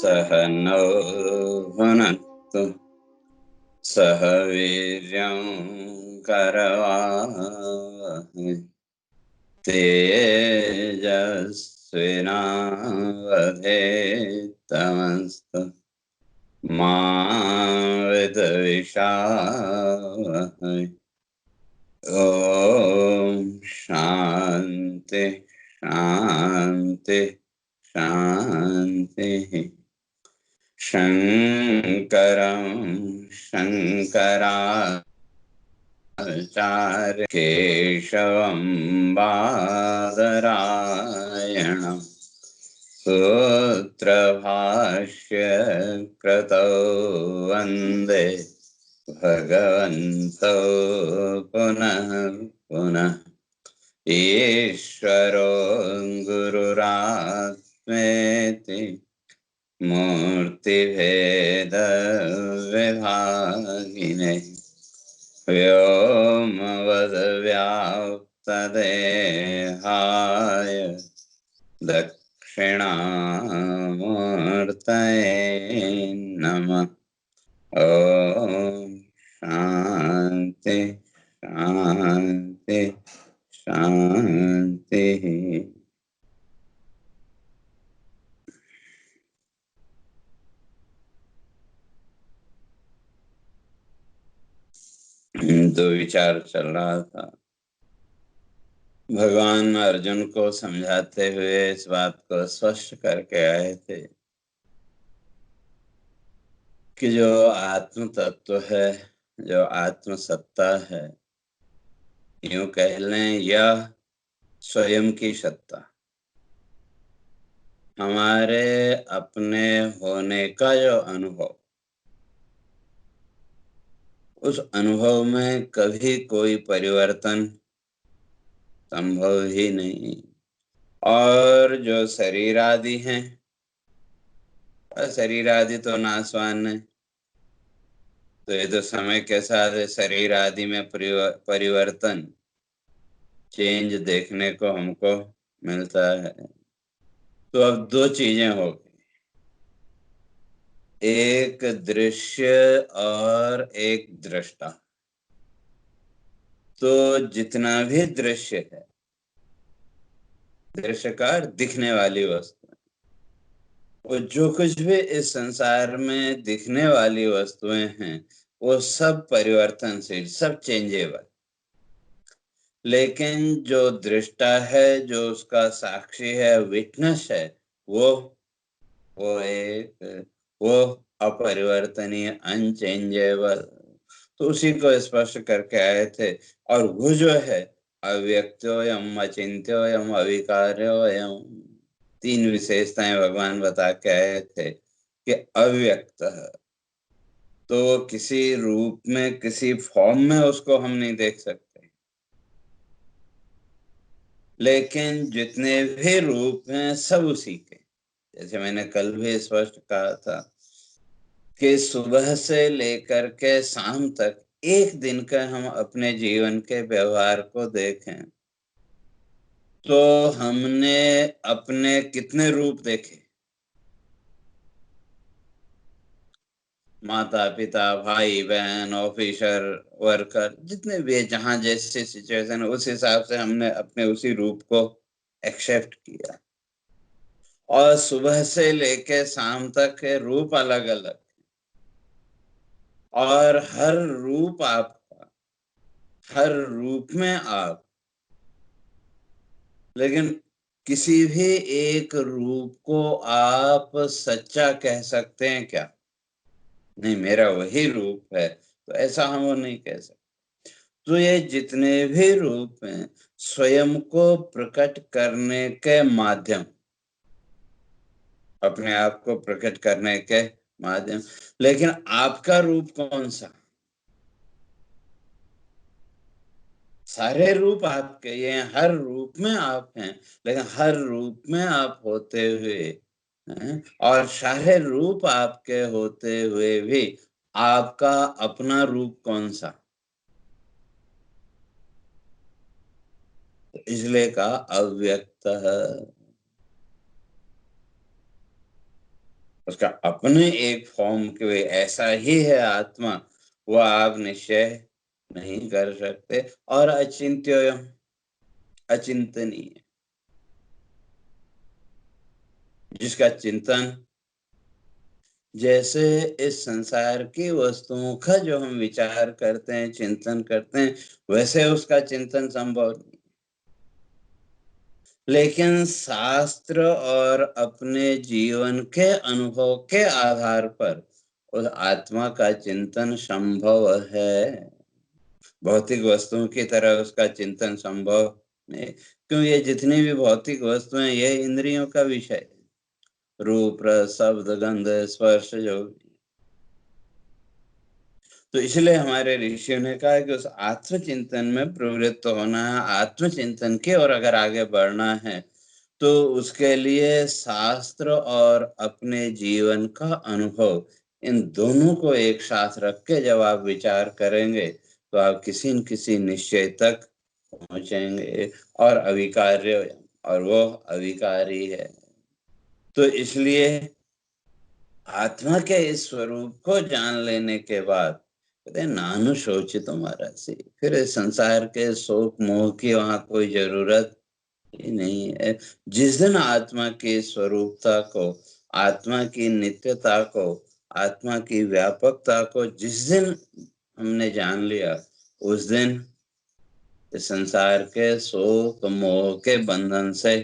सह नो भुनक्तु सह वीर्यं करवावहै तेजस्विनावधीतमस्तु मा विद्विषावहै। ओम शांति शांति शांति। शंकरं शंकराचार्य केशवं बादरायणं सूत्रभाष्य कृतौ वन्दे भगवन्तौ पुनः पुनः। ईश्वरो गुरुरात्मेति मूर्तिभेदविभागिने व्योमवद्व्याप्तदेहाय दक्षिणामूर्तये नमः। ओम शांति शांति शांति। दो विचार चल रहा था। भगवान अर्जुन को समझाते हुए इस बात को स्पष्ट करके आए थे कि जो आत्म तत्व है, जो आत्म सत्ता है, यूं कह लें यह स्वयं की सत्ता, हमारे अपने होने का जो अनुभव, उस अनुभव में कभी कोई परिवर्तन संभव ही नहीं। और जो शरीर आदि हैं, शरीर आदि तो नाशवान है, तो ये तो समय के साथ शरीर आदि में परिवर्तन, चेंज देखने को हमको मिलता है। तो अब दो चीजें हो गई, एक दृश्य और एक दृष्टा। तो जितना भी दृश्य है, दृश्य का दिखने वाली वस्तु, वो जो कुछ भी इस संसार में दिखने वाली वस्तुएं हैं, वो सब परिवर्तनशील, सब चेंजेबल। लेकिन जो दृष्टा है, जो उसका साक्षी है, विटनेस है, वो एक वो अपरिवर्तनीय, अनचेंजेबल। तो उसी को स्पष्ट करके आए थे। और वो जो है अव्यक्तोयम, अचिंत्योयम, अविकार्योयम, तीन विशेषताएं भगवान बता के आए थे कि अव्यक्त है तो वो किसी रूप में, किसी फॉर्म में उसको हम नहीं देख सकते, लेकिन जितने भी रूप हैं सब उसी के। जैसे मैंने कल भी स्पष्ट कहा था कि सुबह से लेकर के शाम तक एक दिन का हम अपने जीवन के व्यवहार को देखें तो हमने अपने कितने रूप देखे। माता पिता, भाई बहन, ऑफिसर, वर्कर, जितने भी, जहां जैसे सिचुएशन, उस हिसाब से हमने अपने उसी रूप को एक्सेप्ट किया। और सुबह से लेके शाम तक के रूप अलग अलग, और हर रूप आपका, हर रूप में आप, लेकिन किसी भी एक रूप को आप सच्चा कह सकते हैं क्या? नहीं, मेरा वही रूप है, तो ऐसा हम वो नहीं कह सकते। तो ये जितने भी रूप हैं, स्वयं को प्रकट करने के माध्यम, अपने आप को प्रकट करने के माध्यम। लेकिन आपका रूप कौन सा? सारे रूप आपके, ये हर रूप में आप हैं, लेकिन हर रूप में आप होते हुए हैं, और सारे रूप आपके होते हुए भी आपका अपना रूप कौन सा? इसलिए कहा अव्यक्त है। उसका अपने एक फॉर्म के ऐसा ही है आत्मा, वो आप निश्चय नहीं कर सकते। और अचिंत्य, अचिंतनीय, जिसका चिंतन, जैसे इस संसार की वस्तुओं का जो हम विचार करते हैं, चिंतन करते हैं, वैसे उसका चिंतन संभव नहीं। लेकिन शास्त्र और अपने जीवन के अनुभव के आधार पर उस आत्मा का चिंतन संभव है। भौतिक वस्तुओं की तरह उसका चिंतन संभव नहीं, क्यों? ये जितनी भी भौतिक वस्तुएं, ये इंद्रियों का विषय है। रूप, रस, शब्द, गंध, स्पर्श, जो, तो इसलिए हमारे ऋषियों ने कहा कि उस आत्मचिंतन में प्रवृत्त होना है, आत्मचिंतन की ओर अगर आगे बढ़ना है, तो उसके लिए शास्त्र और अपने जीवन का अनुभव, इन दोनों को एक साथ रख के जब आप विचार करेंगे, तो आप किसी न किसी निश्चय तक पहुंचेंगे, और अविकार्य, और वो अविकारी है। तो इसलिए आत्मा के इस स्वरूप को जान लेने के बाद कहते हैं नानु शोचितो महर्षि, फिर इस संसार के शोक मोह की वहां कोई जरूरत ही नहीं है। जिस दिन आत्मा की स्वरूपता को, आत्मा की नित्यता को, आत्मा की व्यापकता को जिस दिन हमने जान लिया, उस दिन इस संसार के शोक मोह के बंधन से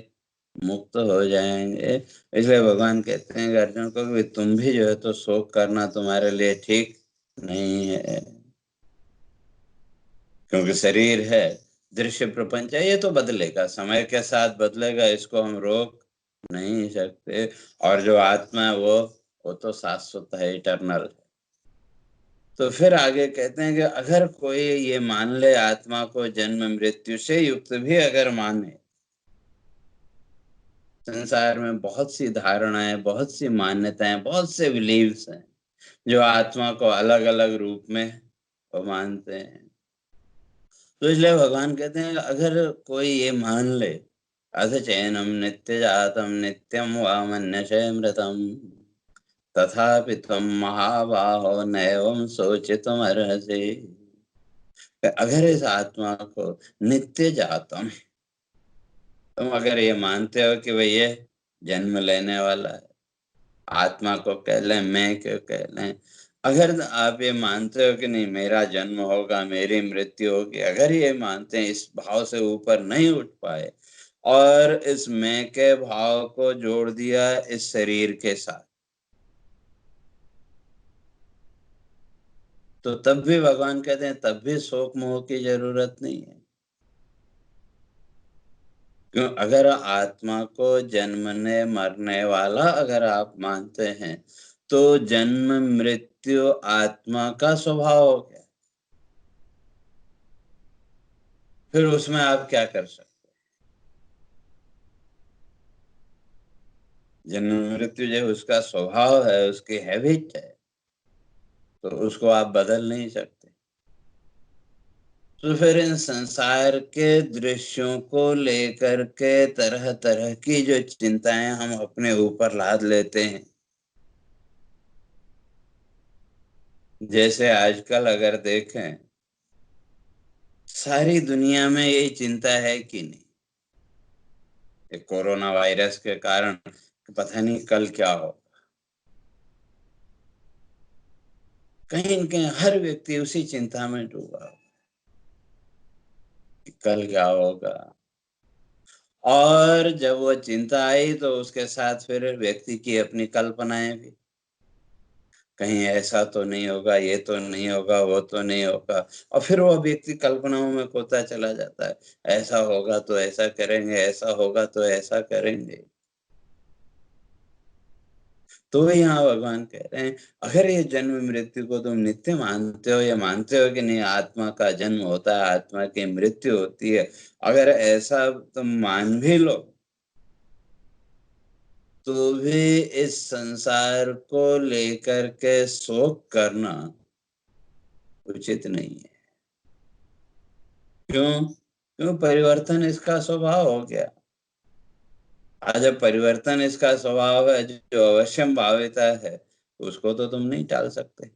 मुक्त हो जाएंगे। इसलिए भगवान कहते हैं कि अर्जुन को कि तुम भी जो है तो शोक करना तुम्हारे लिए ठीक नहीं है, क्योंकि शरीर है, दृश्य प्रपंच है, ये तो बदलेगा, समय के साथ बदलेगा, इसको हम रोक नहीं सकते। और जो आत्मा है वो तो शाश्वत है, इटर्नल है। तो फिर आगे कहते हैं कि अगर कोई ये मान ले आत्मा को जन्म मृत्यु से युक्त भी अगर माने, संसार में बहुत सी धारणाएं, बहुत सी मान्यताएं, बहुत से बिलीव्स हैं जो आत्मा को अलग अलग रूप में वो मानते हैं। तो इसलिए भगवान कहते हैं अगर कोई ये मान ले, अथ चैनम नित्य जातम नित्यम वा मन्यसे मृतम तथापि त्वं महाबाहो नैवं शोचितुमर्हसि। अगर इस आत्मा को नित्य जातम, तुम अगर ये मानते हो कि भाई ये जन्म लेने वाला है, आत्मा को कह लें, मैं क्यों कह लें, अगर आप ये मानते हो कि नहीं मेरा जन्म होगा, मेरी मृत्यु होगी, अगर ये मानते हैं, इस भाव से ऊपर नहीं उठ पाए और इस मैं के भाव को जोड़ दिया इस शरीर के साथ, तो तब भी भगवान कहते हैं तब भी शोक मोह की जरूरत नहीं है। क्यों? अगर आत्मा को जन्मने मरने वाला अगर आप मानते हैं, तो जन्म मृत्यु आत्मा का स्वभाव हो गया, फिर उसमें आप क्या कर सकते? जन्म मृत्यु जो उसका स्वभाव है, उसकी हैबिट है, तो उसको आप बदल नहीं सकते। तो फिर इन संसार के दृश्यों को लेकर के तरह तरह की जो चिंताएं हम अपने ऊपर लाद लेते हैं, जैसे आजकल अगर देखें, सारी दुनिया में यही चिंता है कि नहीं, ये कोरोना वायरस के कारण पता नहीं कल क्या हो, कहीं न कहीं हर व्यक्ति उसी चिंता में डूबा हो कि कल क्या होगा। और जब वो चिंता आई तो उसके साथ फिर व्यक्ति की अपनी कल्पनाएं भी, कहीं ऐसा तो नहीं होगा, ये तो नहीं होगा, वो तो नहीं होगा, और फिर वो व्यक्ति कल्पनाओं में खोता चला जाता है, ऐसा होगा तो ऐसा करेंगे, ऐसा होगा तो ऐसा करेंगे। तो यहाँ भगवान कह रहे हैं अगर ये जन्म मृत्यु को तुम नित्य मानते हो, या मानते हो कि नहीं आत्मा का जन्म होता है, आत्मा की मृत्यु होती है, अगर ऐसा तुम मान भी लो, तो भी इस संसार को लेकर के शोक करना उचित नहीं है। क्यों? क्यों? परिवर्तन इसका स्वभाव हो गया। आज जब परिवर्तन इसका स्वभाव है, जो अवश्यम भाविता है, उसको तो तुम नहीं टाल सकते।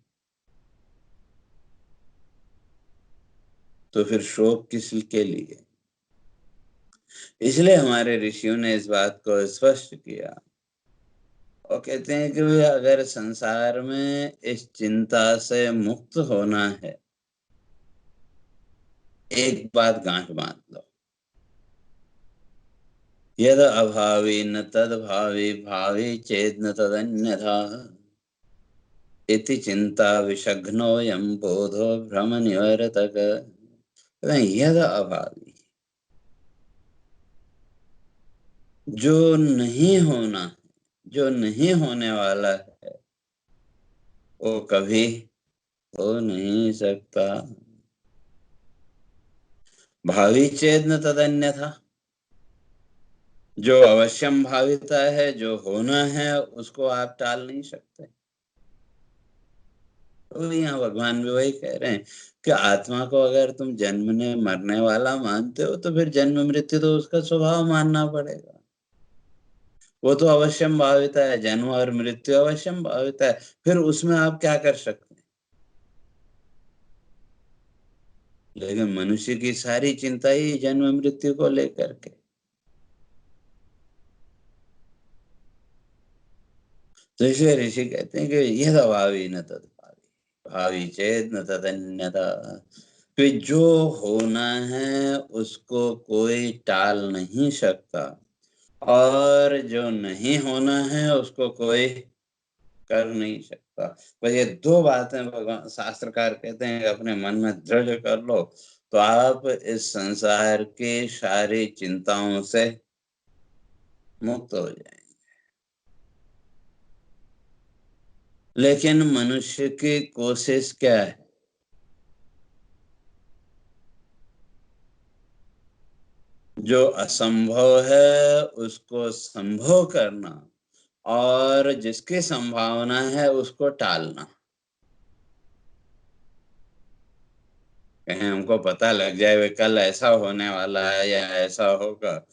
तो फिर शोक किस के लिए? इसलिए हमारे ऋषियों ने इस बात को स्पष्ट किया। और कहते हैं कि भाई अगर संसार में इस चिंता से मुक्त होना है, एक बात गांठ बांध लो, यद अभावी न तद भावी, भावी चेद न तदन्यथा, इति चिंता विषघ्नोऽयं बोधो भ्रम निवर्तक। यद अभावी, जो नहीं होना, जो नहीं होने वाला है, वो कभी हो नहीं सकता। भावी चेद न तदन्यथा, जो अवश्यम भाविता है, जो होना है, उसको आप टाल नहीं सकते। तो यहाँ भगवान भी वही कह रहे हैं कि आत्मा को अगर तुम जन्मने मरने वाला मानते हो, तो फिर जन्म मृत्यु तो उसका स्वभाव मानना पड़ेगा। वो तो अवश्यम भाविता है, जन्म और मृत्यु अवश्यम भाविता है। फिर उसमें आप क्या कर सकते हैं? लेकिन मनुष्य की सारी चिंता ही जन्म मृत्यु को लेकर के। तो इसलिए ऋषि कहते हैं कि यह भावी न तद भावी, भावी चेत न तदन्यथा, कि जो होना है उसको कोई टाल नहीं सकता, और जो नहीं होना है उसको कोई कर नहीं सकता। बस ये दो बातें भगवान शास्त्रकार कहते हैं कि अपने मन में दृढ़ कर लो, तो आप इस संसार की सारी चिंताओं से मुक्त हो जाएंगे। लेकिन मनुष्य की कोशिश क्या है? जो असंभव है उसको संभव करना, और जिसकी संभावना है उसको टालना। कहीं हमको पता लग जाए वे कल ऐसा होने वाला है या ऐसा होगा,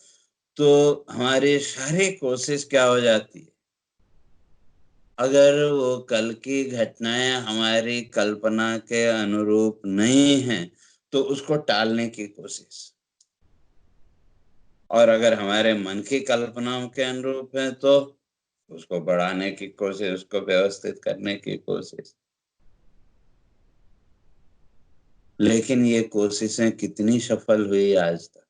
तो हमारी सारी कोशिश क्या हो जाती है? अगर वो कल की घटनाएं हमारी कल्पना के अनुरूप नहीं है, तो उसको टालने की कोशिश। और अगर हमारे मन की कल्पनाओं के अनुरूप है, तो उसको बढ़ाने की कोशिश, उसको व्यवस्थित करने की कोशिश। लेकिन ये कोशिशें कितनी सफल हुई आज तक?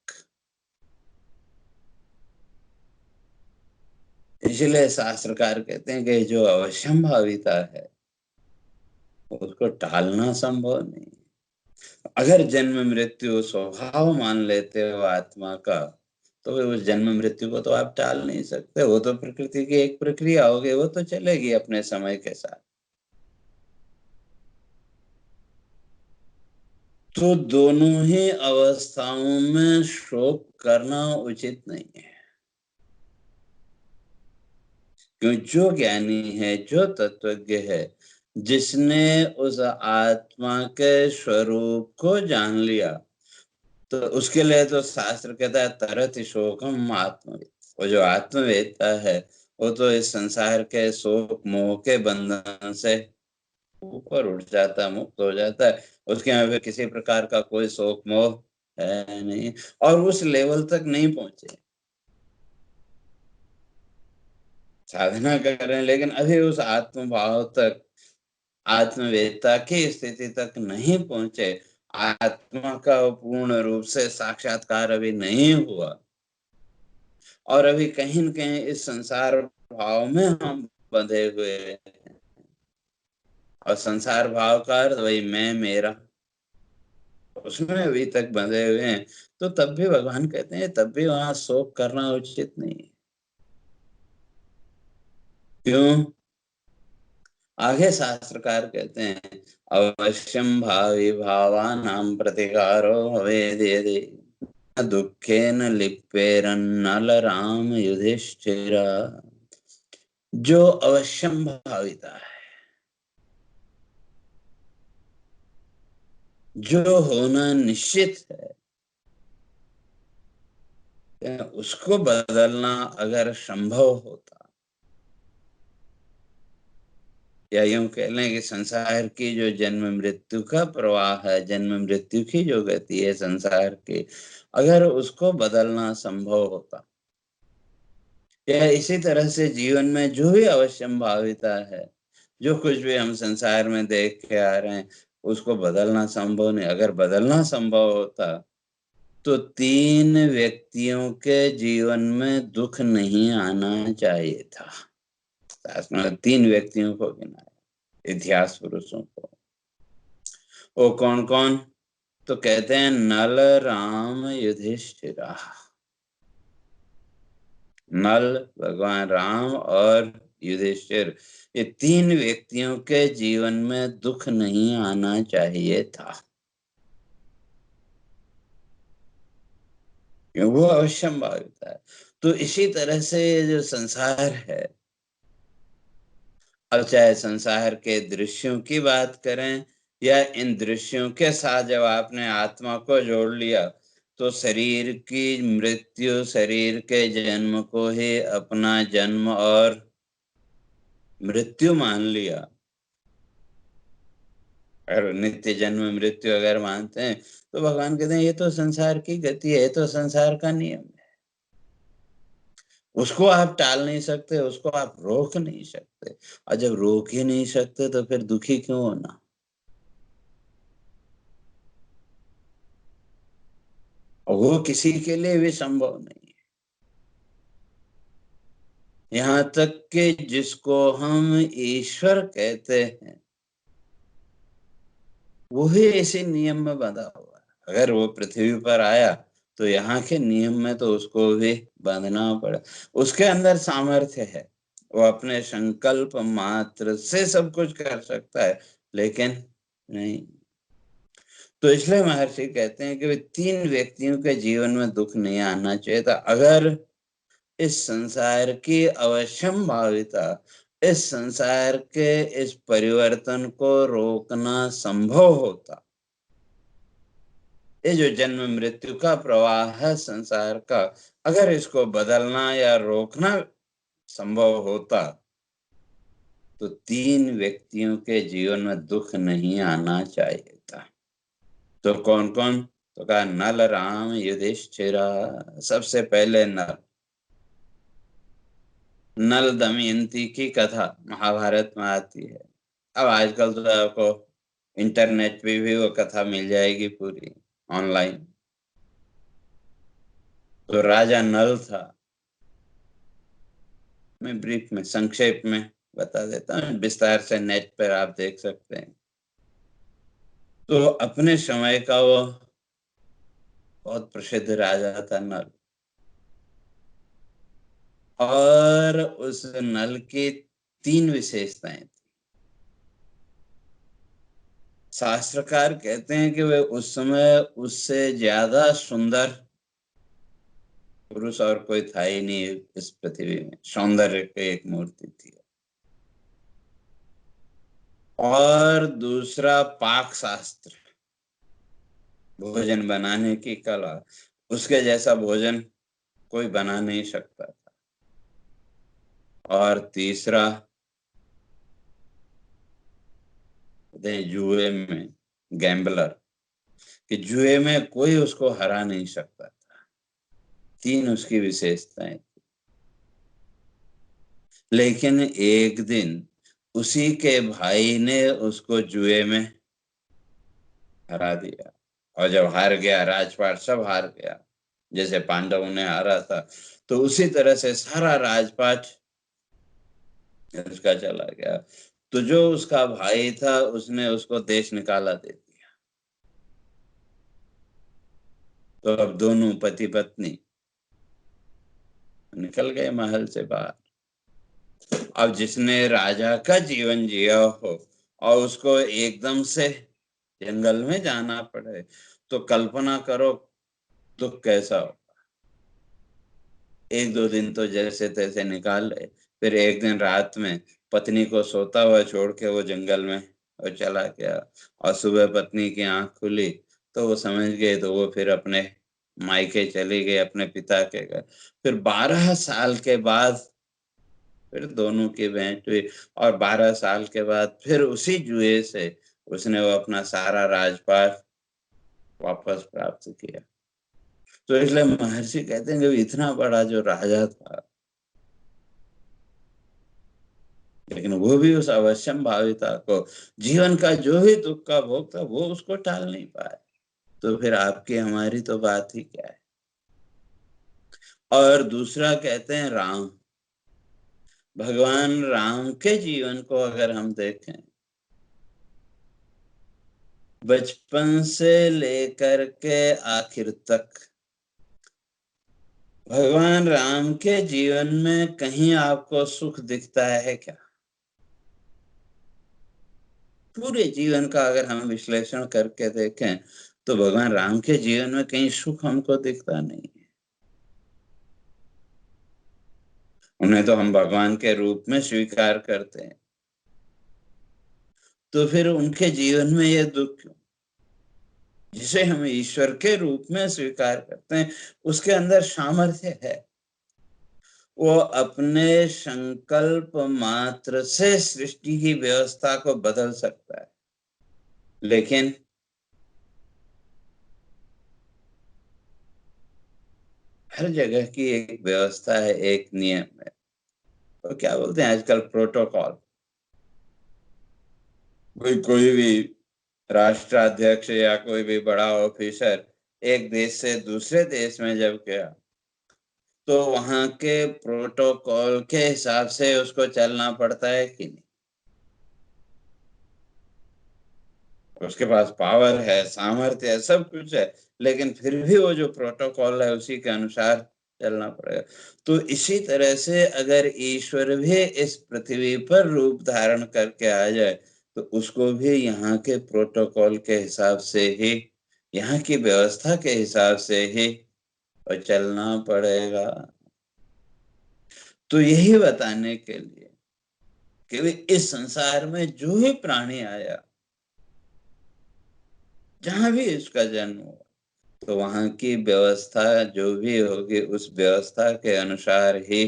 इसलिए शास्त्रकार कहते हैं कि जो अवश्यंभाविता है, उसको टालना संभव नहीं। अगर जन्म मृत्यु स्वभाव मान लेते हो आत्मा का, तो फिर उस जन्म मृत्यु को तो आप टाल नहीं सकते। वो तो प्रकृति की एक प्रक्रिया होगी, वो तो चलेगी अपने समय के साथ। तो दोनों ही अवस्थाओं में शोक करना उचित नहीं है। क्यों? जो ज्ञानी है, जो तत्वज्ञ है, जिसने उस आत्मा के स्वरूप को जान लिया, तो उसके लिए तो शास्त्र कहता है तरत शोकम आत्मवेद। वो जो आत्मवेदता है, वो तो इस संसार के शोक मोह के बंधन से ऊपर उठ जाता है, मुक्त हो जाता है। उसके यहाँ पे किसी प्रकार का कोई शोक मोह है नहीं, और उस लेवल तक नहीं पहुंचे। साधना कर रहे हैं, लेकिन अभी उस आत्म भाव तक, आत्मवेदता की स्थिति तक नहीं पहुंचे। आत्मा का पूर्ण रूप से साक्षात्कार अभी नहीं हुआ, और अभी कहीं न कहीं इस संसार भाव में हम बंधे हुए हैं। और संसार भाव का अर्थ वही मैं मेरा, उसमें अभी तक बंधे हुए हैं। तो तब भी भगवान कहते हैं, तब भी वहां शोक करना उचित नहीं है। क्यों? आगे शास्त्रकार कहते हैं, अवश्यम भावी भावानां प्रतिकारो भवेद् यदि न दुःखेन लिप्येरन्नलराम युधिष्ठिर। जो अवश्यम भाविता है, जो होना निश्चित है, उसको बदलना अगर संभव होता, या यूं कह लें कि संसार की जो जन्म मृत्यु का प्रवाह है, जन्म मृत्यु की जो गति है संसार की, अगर उसको बदलना संभव होता, या इसी तरह से जीवन में जो भी अवश्यंभाविता है, जो कुछ भी हम संसार में देख के आ रहे हैं, उसको बदलना संभव नहीं। अगर बदलना संभव होता तो 3 व्यक्तियों के जीवन में दुख नहीं आना चाहिए था। शास्त्र में 3 व्यक्तियों को गिनाया, इतिहास पुरुषों को। वो कौन कौन? तो कहते हैं नल, राम, युधिष्ठिरा। नल, भगवान राम और युधिष्ठिर, ये 3 व्यक्तियों के जीवन में दुख नहीं आना चाहिए था, क्यों? वो अवश्यंभावित है। तो इसी तरह से ये जो संसार है, अब चाहे संसार के दृश्यों की बात करें, या इन दृश्यों के साथ जब आपने आत्मा को जोड़ लिया, तो शरीर की मृत्यु, शरीर के जन्म को ही अपना जन्म और मृत्यु मान लिया, अगर नित्य जन्म मृत्यु अगर मानते हैं, तो भगवान कहते हैं ये तो संसार की गति है, ये तो संसार का नियम है। उसको आप टाल नहीं सकते, उसको आप रोक नहीं सकते, और जब रोक ही नहीं सकते तो फिर दुखी क्यों होना? और वो किसी के लिए भी संभव नहीं है। यहाँ तक कि जिसको हम ईश्वर कहते हैं, वो ही इसी नियम में बंधा हुआ है। अगर वो पृथ्वी पर आया तो यहाँ के नियम में तो उसको भी बांधना पड़ा। उसके अंदर सामर्थ्य है, वो अपने संकल्प मात्र से सब कुछ कर सकता है, लेकिन नहीं। तो इसलिए महर्षि कहते हैं कि वे 3 व्यक्तियों के जीवन में दुख नहीं आना चाहिए था। अगर इस संसार की अवश्यंभाविता, इस संसार के इस परिवर्तन को रोकना संभव होता, ये जो जन्म मृत्यु का प्रवाह है संसार का, अगर इसको बदलना या रोकना संभव होता, तो 3 व्यक्तियों के जीवन में दुख नहीं आना चाहिए था। तो कौन कौन? तो कहा नल, राम, युधिष्ठिरा। सबसे पहले नल। नल दमयंती की कथा महाभारत में आती है। अब आजकल तो आपको इंटरनेट पे भी वो कथा मिल जाएगी पूरी ऑनलाइन। तो राजा नल था, मैं ब्रीफ में संक्षेप में बता देता हूँ, विस्तार से नेट पर आप देख सकते हैं। तो अपने समय का वो बहुत प्रसिद्ध राजा था नल, और उस नल की 3 विशेषताएं थी। शास्त्रकार कहते हैं कि वे उस समय उससे ज्यादा सुंदर पुरुष और कोई था ही नहीं इस पृथ्वी में, सौंदर्य की एक मूर्ति थी। और दूसरा पाक शास्त्र, भोजन बनाने की कला, उसके जैसा भोजन कोई बना नहीं सकता था। और तीसरा, जुए में गैम्बलर, कि जुए में कोई उसको हरा नहीं सकता था। 3 उसकी विशेषताएं। लेकिन एक दिन उसी के भाई ने उसको जुए में हरा दिया, और जब हार गया, राजपाट सब हार गया, जैसे पांडवों ने हारा था, तो उसी तरह से सारा राजपाट उसका चला गया। तो जो उसका भाई था उसने उसको देश निकाला दे दिया। तो अब दोनों पति पत्नी निकल गए महल से बाहर। अब जिसने राजा का जीवन जिया हो और उसको एकदम से जंगल में जाना पड़े, तो कल्पना करो दुख कैसा हो। 1-2 दिन तो जैसे तैसे निकाल ले, फिर एक दिन रात में पत्नी को सोता हुआ छोड़ के वो जंगल में वो चला गया, और सुबह पत्नी की आंख खुली तो वो समझ गए, तो वो फिर अपने मायके चली गई अपने पिता के घर। फिर 12 साल के बाद फिर दोनों की भेंट हुई, और 12 साल के बाद फिर उसी जुए से उसने वो अपना सारा राजपाट वापस प्राप्त किया। तो इसलिए महर्षि कहते हैं कि इतना बड़ा जो राजा था, लेकिन वो भी उस अवश्यम भाविता को, जीवन का जो भी दुख का भोग था, वो उसको टाल नहीं पाया। तो फिर आपकी हमारी तो बात ही क्या है। और दूसरा कहते हैं राम, भगवान राम के जीवन को अगर हम देखें, बचपन से लेकर के आखिर तक भगवान राम के जीवन में कहीं आपको सुख दिखता है क्या? पूरे जीवन का अगर हम विश्लेषण करके देखें तो भगवान राम के जीवन में कहीं सुख हमको दिखता नहीं है। उन्हें तो हम भगवान के रूप में स्वीकार करते हैं, तो फिर उनके जीवन में यह दुख क्यों? जिसे हम ईश्वर के रूप में स्वीकार करते हैं, उसके अंदर सामर्थ्य है। वो अपने संकल्प मात्र से सृष्टि की व्यवस्था को बदल सकता है, लेकिन हर जगह की एक व्यवस्था है, एक नियम है। तो क्या बोलते हैं आजकल, प्रोटोकॉल। कोई भी राष्ट्राध्यक्ष या कोई भी बड़ा ऑफिसर एक देश से दूसरे देश में जब गया, तो वहां के प्रोटोकॉल के हिसाब से उसको चलना पड़ता है कि नहीं? उसके पास पावर है, सामर्थ्य है, सब कुछ है, लेकिन फिर भी वो जो प्रोटोकॉल है उसी के अनुसार चलना पड़ेगा। तो इसी तरह से अगर ईश्वर भी इस पृथ्वी पर रूप धारण करके आ जाए, तो उसको भी यहाँ के प्रोटोकॉल के हिसाब से ही, यहाँ की व्यवस्था के हिसाब से ही और चलना पड़ेगा। तो यही बताने के लिए कि भी इस संसार में जो भी प्राणी आया, जहां भी इसका जन्म हुआ, तो वहां की व्यवस्था जो भी होगी उस व्यवस्था के अनुसार ही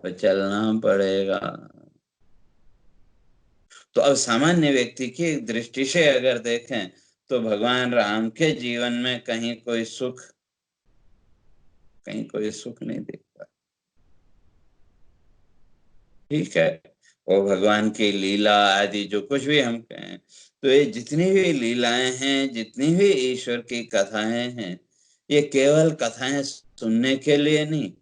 चलना पड़ेगा। तो अब सामान्य व्यक्ति की दृष्टि से अगर देखें तो भगवान राम के जीवन में कहीं कोई सुख, कहीं कोई सुख नहीं दिखता। ठीक है, वो भगवान की लीला आदि जो कुछ भी हम कहें, तो ये जितनी भी लीलाएं हैं, जितनी भी ईश्वर की कथाएं हैं, ये केवल कथाएं सुनने के लिए नहीं,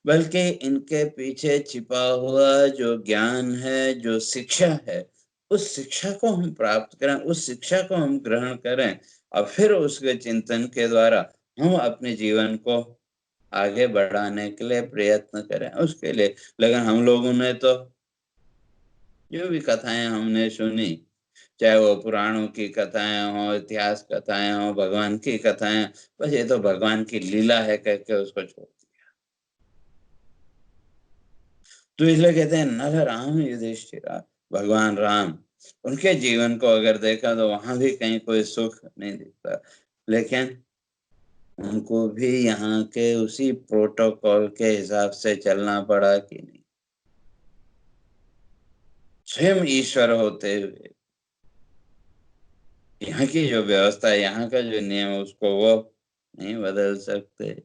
बल्कि इनके पीछे छिपा हुआ जो ज्ञान है, जो शिक्षा है, उस शिक्षा को हम प्राप्त करें, उस शिक्षा को हम ग्रहण करें, और फिर उसके चिंतन के द्वारा हम अपने जीवन को आगे बढ़ाने के लिए प्रयत्न करें उसके लिए। लेकिन हम लोगों ने तो जो भी कथाएं हमने सुनी, चाहे वो पुराणों की कथाएं हो, इतिहास कथाएं हो, भगवान की कथाएं, बस ये तो भगवान की लीला है कहकर उसको छोड़ दिया। तो इसलिए कहते हैं नर राम युधिष्ठिरा, भगवान राम, उनके जीवन को अगर देखा तो वहां भी कहीं कोई सुख नहीं दिखता, लेकिन उनको भी यहाँ के उसी प्रोटोकॉल के हिसाब से चलना पड़ा कि नहीं? स्वयं ईश्वर होते हुए यहाँ की जो व्यवस्था है, यहाँ का जो नियम है, उसको वो नहीं बदल सकते।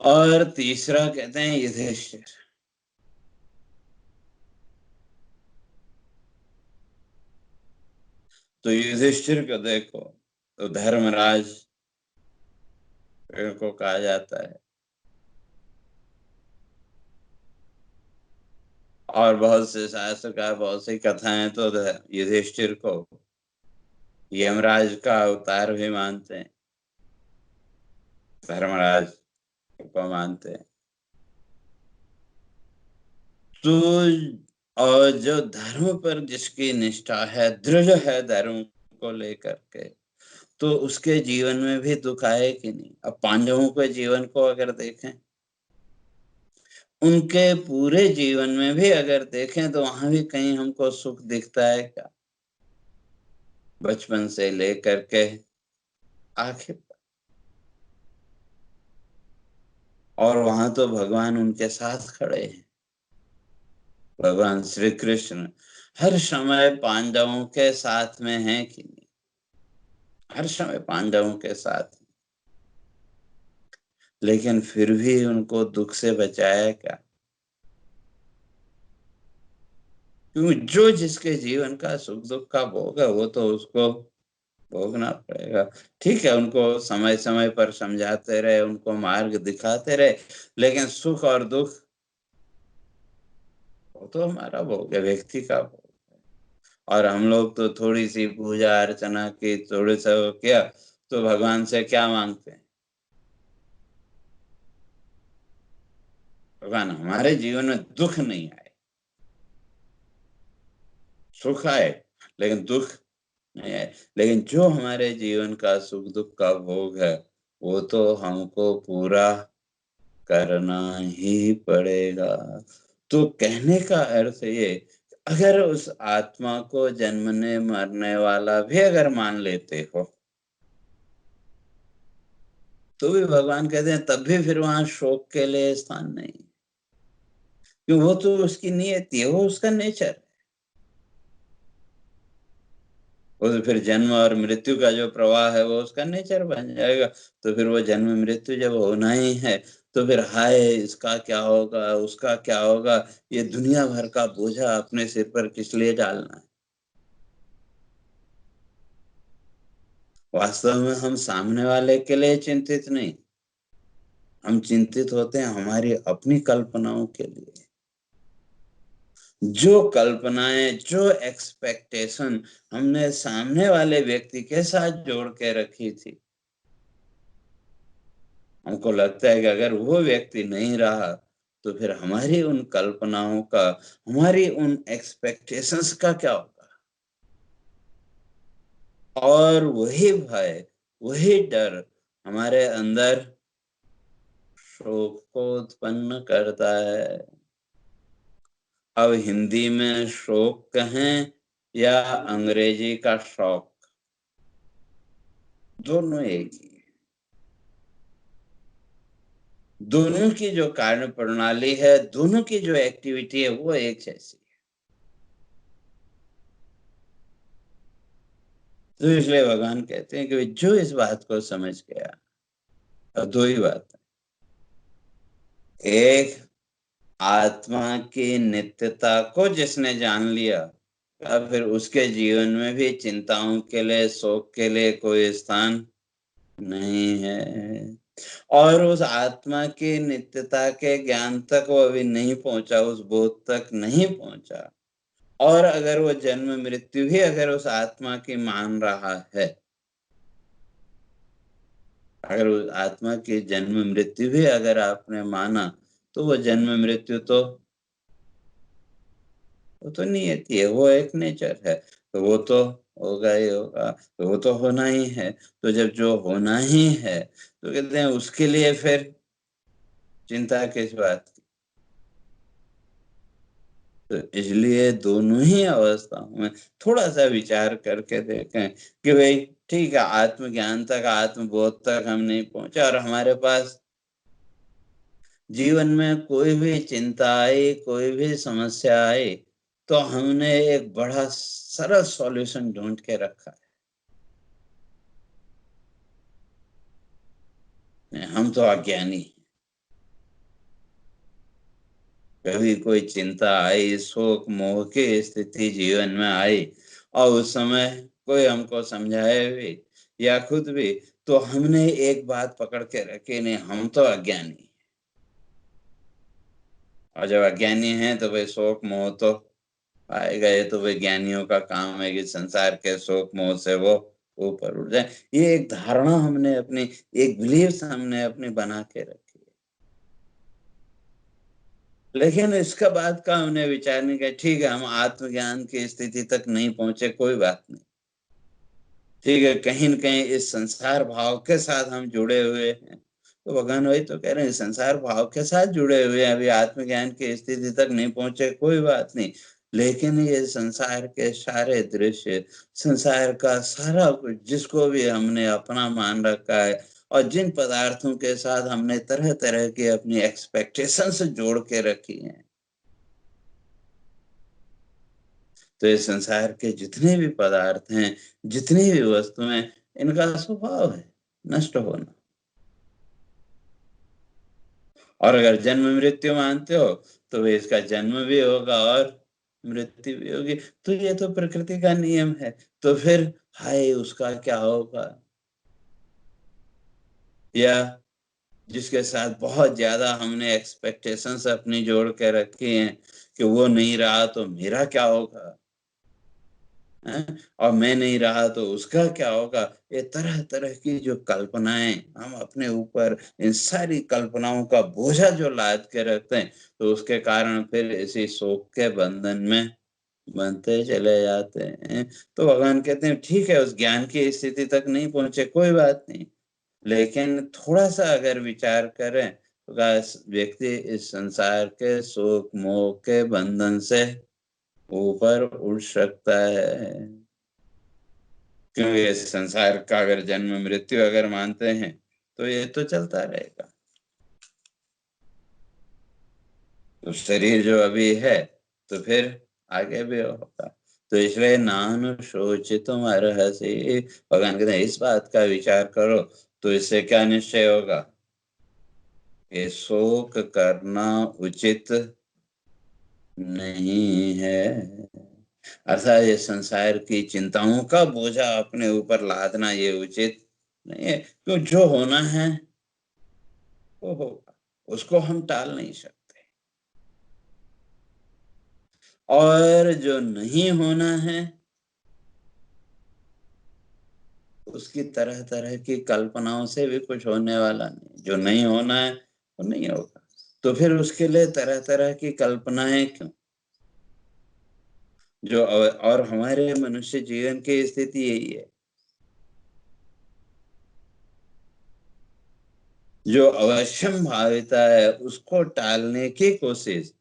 और तीसरा कहते हैं युधिष्ठिर। तो युधिष्ठिर को देखो तो धर्मराज को कहा जाता है, और बहुत से शास्त्रकार, बहुत सी कथाएं तो युधिष्ठिर को यमराज का अवतार भी मानते हैं, धर्मराज को मानते हैं। तो और जो धर्म पर जिसकी निष्ठा है, दृढ़ है धर्म को लेकर के, तो उसके जीवन में भी दुख आए कि नहीं? अब पांडवों के जीवन को अगर देखें, उनके पूरे जीवन में भी अगर देखें तो वहां भी कहीं हमको सुख दिखता है क्या? बचपन से लेकर के आखिर, और वहां तो भगवान उनके साथ खड़े हैं। भगवान श्री कृष्ण हर समय पांडवों के साथ में हैं कि नहीं? हर समय पांडवों के साथ, लेकिन फिर भी उनको दुख से बचाया क्या? क्योंकि जो जिसके जीवन का सुख दुख का भोग है वो तो उसको भोगना पड़ेगा। ठीक है, उनको समय समय पर समझाते रहे, उनको मार्ग दिखाते रहे, लेकिन सुख और दुख वो तो हमारा भोग है, व्यक्ति का भोग। और हम लोग तो थोड़ी सी पूजा अर्चना की, थोड़े सा वो किया तो भगवान से क्या मांगते हैं? भगवान हमारे जीवन में दुख नहीं आए, सुख आए लेकिन दुख नहीं आए। लेकिन जो हमारे जीवन का सुख दुख का भोग है वो तो हमको पूरा करना ही पड़ेगा। तो कहने का अर्थ ये, अगर उस आत्मा को जन्मने मरने वाला भी अगर मान लेते हो तो भी भगवान कहते हैं तब भी फिर वहां शोक के लिए स्थान नहीं, क्यों? वो तो उसकी नियति है, वो उसका नेचर। वो तो फिर जन्म और मृत्यु का जो प्रवाह है वो उसका नेचर बन जाएगा। तो फिर वो जन्म मृत्यु जब होना ही है तो फिर हाय इसका क्या होगा, उसका क्या होगा, ये दुनिया भर का बोझा अपने सिर पर किस लिए डालना है? वास्तव में हम सामने वाले के लिए चिंतित नहीं, हम चिंतित होते हैं हमारी अपनी कल्पनाओं के लिए। जो कल्पनाएं, जो एक्सपेक्टेशन हमने सामने वाले व्यक्ति के साथ जोड़ के रखी थी, हमको लगता है कि अगर वो व्यक्ति नहीं रहा तो फिर हमारी उन कल्पनाओं का, हमारी उन एक्सपेक्टेशंस का क्या होगा? और वही भय, वही डर हमारे अंदर शोक को उत्पन्न करता है। अब हिंदी में शोक कहें या अंग्रेजी का शौक, दोनों एक ही है। दोनों की जो कार्य प्रणाली है, दोनों की जो एक्टिविटी है वो एक जैसी है। तो इसलिए भगवान कहते हैं कि जो इस बात को समझ गया, और दो ही बात है। एक, आत्मा की नित्यता को जिसने जान लिया, अब फिर उसके जीवन में भी चिंताओं के लिए, शोक के लिए कोई स्थान नहीं है। और उस आत्मा की नित्यता के ज्ञान तक वो अभी नहीं पहुंचा, उस बोध तक नहीं पहुंचा। और अगर वो जन्म मृत्यु ही अगर उस आत्मा की मान रहा है, अगर उस आत्मा की जन्म मृत्यु भी अगर आपने माना, तो वो जन्म मृत्यु तो वो तो नियति है, वो एक नेचर है, तो वो तो होगा ही होगा, तो वो तो होना ही है। तो जब जो होना ही है तो कहते हैं उसके लिए फिर चिंता किस बात की? तो इसलिए दोनों ही अवस्थाओं में थोड़ा सा विचार करके देखें कि भाई ठीक है, आत्मज्ञान तक, आत्मबोध तक हम नहीं पहुंचे और हमारे पास जीवन में कोई भी चिंता आई, कोई भी समस्या आई, तो हमने एक बड़ा सरल सॉल्यूशन ढूंढ के रखा है। हम तो अज्ञानी हैं। कभी कोई चिंता आई, शोक मोह की स्थिति जीवन में आई और उस समय कोई हमको समझाए भी या खुद भी, तो हमने एक बात पकड़ के रखी, नहीं हम तो अज्ञानी हैं। और जब अज्ञानी हैं तो भाई शोक मोह तो आएगा। ये तो वैज्ञानियों का काम है कि संसार के शोक मोह से वो ऊपर उठ जाए। ये एक धारणा हमने अपनी, एक बिलीफ हमने अपनी बना के रखी है। लेकिन इसका बाद का हमने विचार नहीं किया, ठीक है हम आत्मज्ञान की स्थिति तक नहीं पहुंचे, कोई बात नहीं। ठीक है, कहीं न कहीं इस संसार भाव के साथ हम जुड़े हुए हैं। तो भगवान वही तो कह रहे हैं, संसार भाव के साथ जुड़े हुए हैं, अभी आत्मज्ञान की स्थिति तक नहीं पहुंचे, कोई बात नहीं। लेकिन ये संसार के सारे दृश्य, संसार का सारा कुछ जिसको भी हमने अपना मान रखा है और जिन पदार्थों के साथ हमने तरह तरह की अपनी एक्सपेक्टेशंस जोड़ के रखी हैं, तो ये संसार के जितने भी पदार्थ हैं, जितनी भी वस्तुएं, इनका स्वभाव है नष्ट होना। और अगर जन्म मृत्यु मानते हो तो इसका जन्म भी होगा और मृत्यु भी होगी। तो ये तो प्रकृति का नियम है। तो फिर हाय उसका क्या होगा? या जिसके साथ बहुत ज्यादा हमने एक्सपेक्टेशंस अपनी जोड़ के रखी हैं कि वो नहीं रहा तो मेरा क्या होगा, हैं? और मैं नहीं रहा तो उसका क्या होगा? ये तरह तरह की जो कल्पनाएं हम अपने ऊपर, इन सारी कल्पनाओं का बोझा जो लाद के रखते हैं, तो उसके कारण फिर इसी शोक के बंधन में बनते चले जाते हैं। तो भगवान कहते हैं ठीक है, उस ज्ञान की स्थिति तक नहीं पहुंचे कोई बात नहीं, लेकिन थोड़ा सा अगर विचार करें तो व्यक्ति इस संसार के शोक मोह के बंधन से ऊपर उठ सकता है। क्योंकि इस संसार का अगर जन्म मृत्यु अगर मानते हैं तो ये तो चलता रहेगा। तो शरीर जो अभी है तो फिर आगे भी होगा। तो इसलिए नानुशोचितुम अर्हसि, भगवान कहते हैं इस बात का विचार करो तो इससे क्या निश्चय होगा कि शोक करना उचित नहीं है। अर्थात ये संसार की चिंताओं का बोझा अपने ऊपर लादना ये उचित नहीं है। क्यों, जो होना है वो होगा, उसको हम टाल नहीं सकते। और जो नहीं होना है उसकी तरह तरह की कल्पनाओं से भी कुछ होने वाला नहीं। जो नहीं होना है वो नहीं होगा, तो फिर उसके लिए तरह तरह की कल्पनाएं क्यों? और हमारे मनुष्य जीवन की स्थिति यही है, जो अवश्यम भाविता है उसको टालने की कोशिश,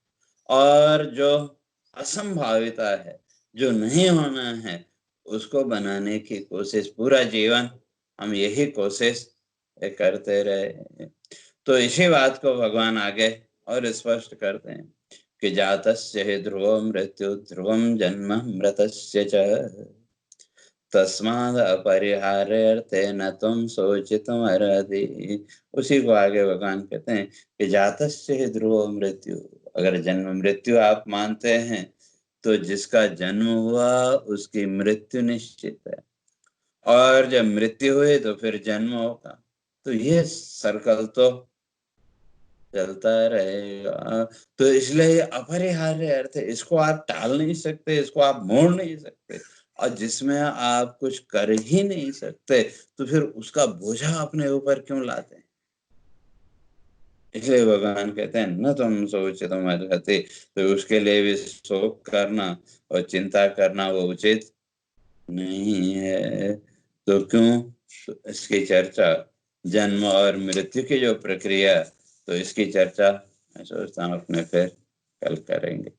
और जो असंभाविता है, जो नहीं होना है, उसको बनाने की कोशिश। पूरा जीवन हम यही कोशिश करते रहे। तो इसी बात को भगवान आगे और स्पष्ट करते हैं कि जातस्य हि ध्रुवो मृत्यु ध्रुवम जन्म मृतस्य च तस्माद् अपरिहार्यर्थे तुम शोचितुम अर्हसि। उसी को आगे भगवान कहते हैं कि जातस्य हि ध्रुवो मृत्यु, अगर जन्म मृत्यु आप मानते हैं तो जिसका जन्म हुआ उसकी मृत्यु निश्चित है, और जब मृत्यु हुई तो फिर जन्म होगा। तो ये सर्कल तो चलता रहेगा। तो इसलिए ये अपरिहार्य अर्थ है, इसको आप टाल नहीं सकते, इसको आप मोड़ नहीं सकते, और जिसमें आप कुछ कर ही नहीं सकते तो फिर उसका बोझा अपने ऊपर क्यों लाते हैं? इसलिए भगवान कहते हैं न तुम शोचितुम अर्हसि, तो उसके लिए भी शोक करना और चिंता करना वो उचित नहीं है। तो क्यों? तो इसकी चर्चा जन्म और मृत्यु की जो प्रक्रिया, तो इसकी चर्चा मैं सोचता हूँ अपने फिर कल करेंगे।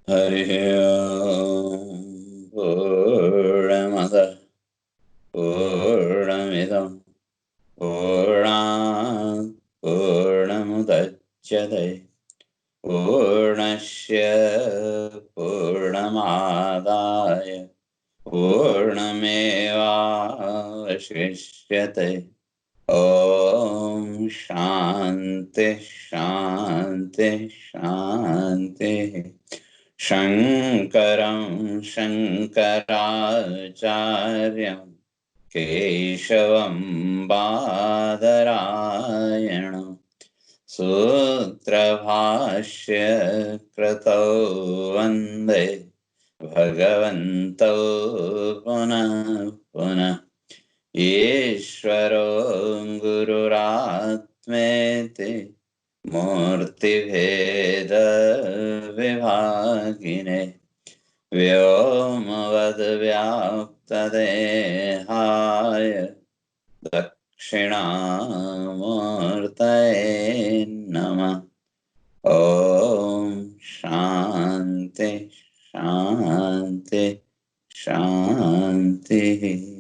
हरि ओम। पूर्णमदः पूर्णमिदं पूर्णात् पूर्णमुदच्यते पूर्णस्य पूर्णमादाय पूर्णमेवावशिष्यते। ओम शांति शांति शांति। शंकरं शंकराचार्यं केशवं बादरायणं सूत्रभाष्य कृतौ वन्दे भगवन्तौ पुनः पुनः। ईश्वरो गुरुरात्मेति मूर्तिभेदविभागिने व्योमवद्व्याप्तदेहाय दक्षिणामूर्तये नमः। ओम शांति शांति शांति।